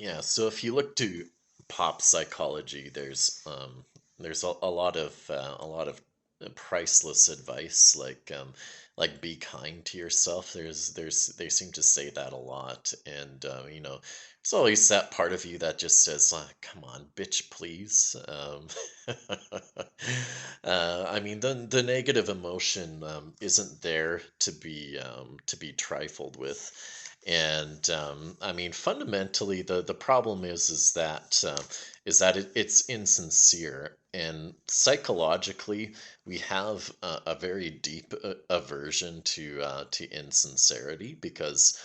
Yeah, so if you look to pop psychology, there's a lot of priceless advice like be kind to yourself. There's they seem to say that a lot, and there's always that part of you that just says, "Come on, bitch, please." I mean, the negative emotion isn't there to be trifled with. And I mean, fundamentally, the problem is that it's insincere, and psychologically, we have a very deep aversion to insincerity because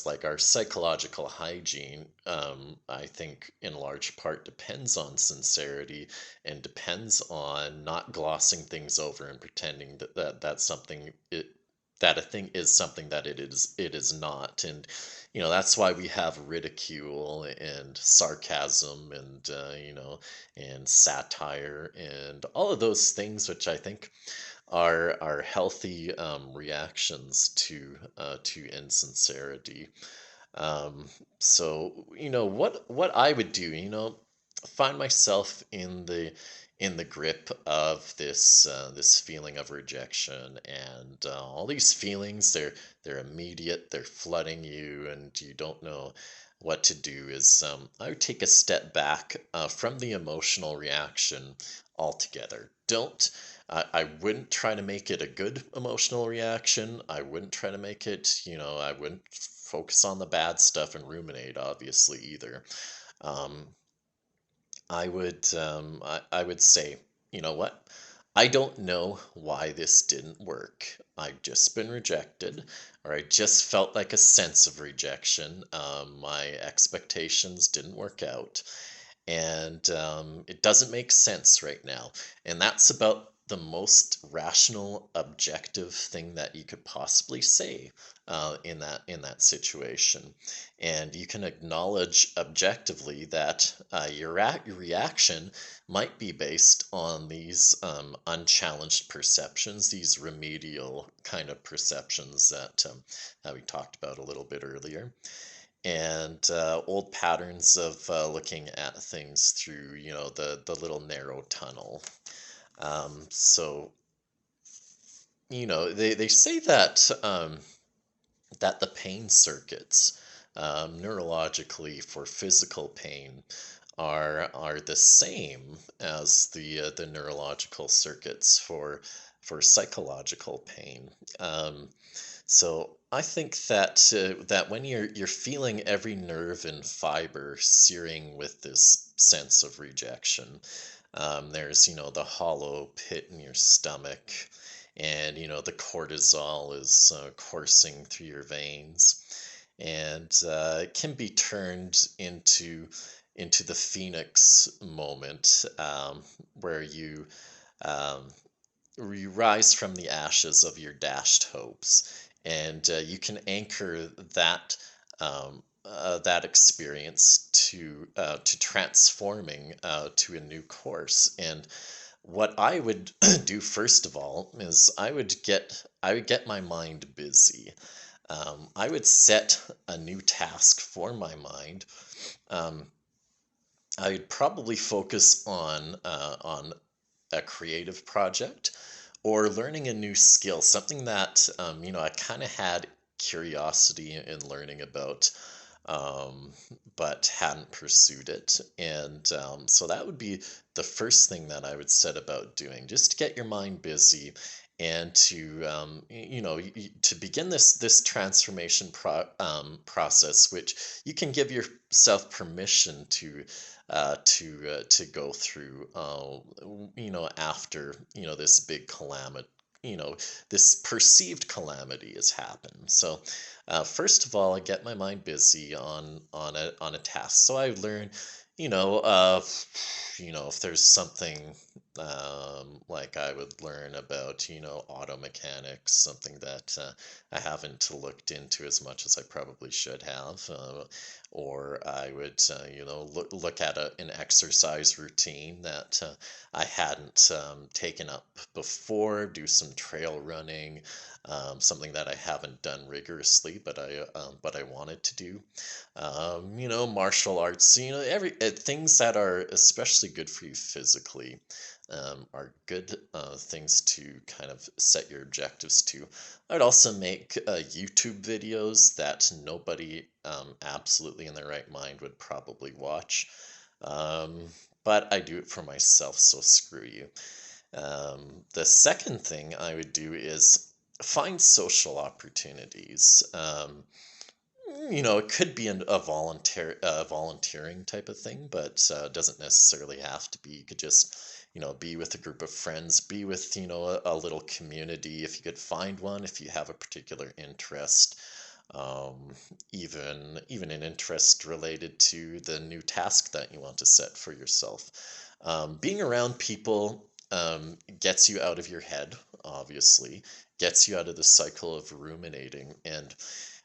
like our psychological hygiene, I think in large part depends on sincerity and depends on not glossing things over and pretending that's something that a thing is something that it is not. And that's why we have ridicule and sarcasm and and satire and all of those things, which I think are healthy reactions to insincerity. um, so what I would do, find myself in the grip of this feeling of rejection, and all these feelings, they're immediate, they're flooding you, and you don't know what to do. Is I would take a step back from the emotional reaction altogether. Don't I wouldn't try to make it a good emotional reaction. I wouldn't try to make it, I wouldn't focus on the bad stuff and ruminate, obviously, either. Um, I would say, you know what? I don't know why this didn't work. I've just been rejected, or I just felt like a sense of rejection. My expectations didn't work out, and it doesn't make sense right now. And that's about the most rational, objective thing that you could possibly say in that situation. And you can acknowledge objectively that your reaction might be based on these unchallenged perceptions, these remedial kind of perceptions that we talked about a little bit earlier, and old patterns of looking at things through the little narrow tunnel. So they say that the pain circuits, neurologically, for physical pain are the same as the neurological circuits for psychological pain. So I think that when you're feeling every nerve and fiber searing with this sense of rejection, there's the hollow pit in your stomach, and the cortisol is coursing through your veins, and it can be turned into the phoenix moment, where um, you rise from the ashes of your dashed hopes, and you can anchor that experience to transforming to a new course. And what I would do first of all is I would get my mind busy. I would set a new task for my mind. Um, I would probably focus on a creative project or learning a new skill, something that I kind of had curiosity in learning about, um, but hadn't pursued it. And so that would be the first thing that I would set about doing, just to get your mind busy and to to begin this transformation process, which you can give yourself permission to go through, after this big calamity, this perceived calamity has happened. So first of all, I get my mind busy on a task. So I learn, you know, uh, if there's something, like I would learn about, auto mechanics, something that I haven't looked into as much as I probably should have, or I would, look at an exercise routine that I hadn't taken up before, do some trail running, something that I haven't done rigorously but I wanted to do. Martial arts. Every things that are especially good for you physically are good things to kind of set your objectives to. I'd also make YouTube videos that nobody absolutely in their right mind would probably watch. Um, but I do it for myself, so screw you. The second thing I would do is find social opportunities. It could be a volunteering type of thing, but doesn't necessarily have to be. You could just, be with a group of friends, be with, a little community if you could find one, if you have a particular interest, um, even an interest related to the new task that you want to set for yourself. Being around people gets you out of your head, obviously, gets you out of the cycle of ruminating, and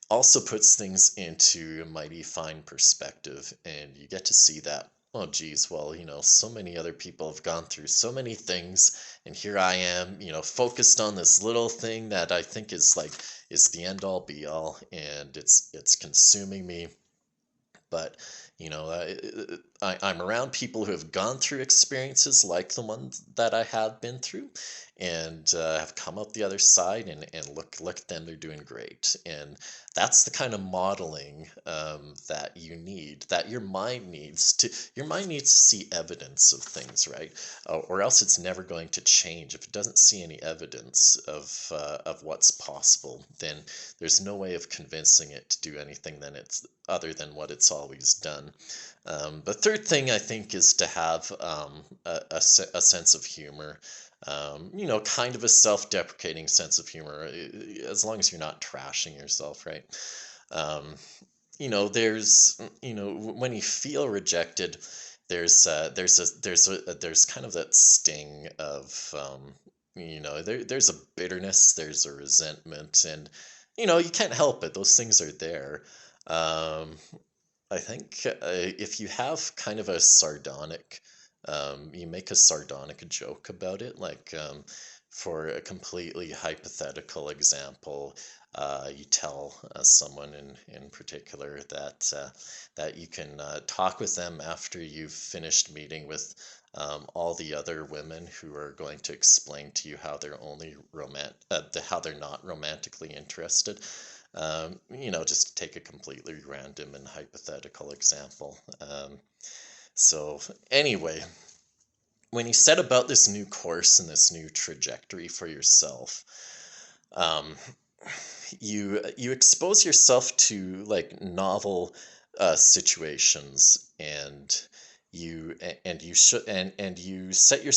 also puts things into a mighty fine perspective. And you get to see that, oh geez, well, so many other people have gone through so many things, and here I am, focused on this little thing that I think is the end all be all, and it's consuming me. But I'm around people who have gone through experiences like the ones that I have been through, and have come out the other side, and look at them, they're doing great. And that's the kind of modeling that you need, that your mind needs to see evidence of things, right? Or else it's never going to change. If it doesn't see any evidence of what's possible, then there's no way of convincing it to do anything then it's other than what it's always done. The third thing I think is to have a sense of humor. Kind of a self-deprecating sense of humor, as long as you're not trashing yourself, right? Um, when you feel rejected, there's kind of that sting of there's a bitterness, there's a resentment, and you can't help it. Those things are there. Um, I think if you have kind of a sardonic, you make a sardonic joke about it, like for a completely hypothetical example, you tell someone in particular that you can talk with them after you've finished meeting with all the other women who are going to explain to you how they're how they're not romantically interested. Just to take a completely random and hypothetical example. So anyway, when you set about this new course and this new trajectory for yourself, um, you expose yourself to like novel situations, and you should and you set yourself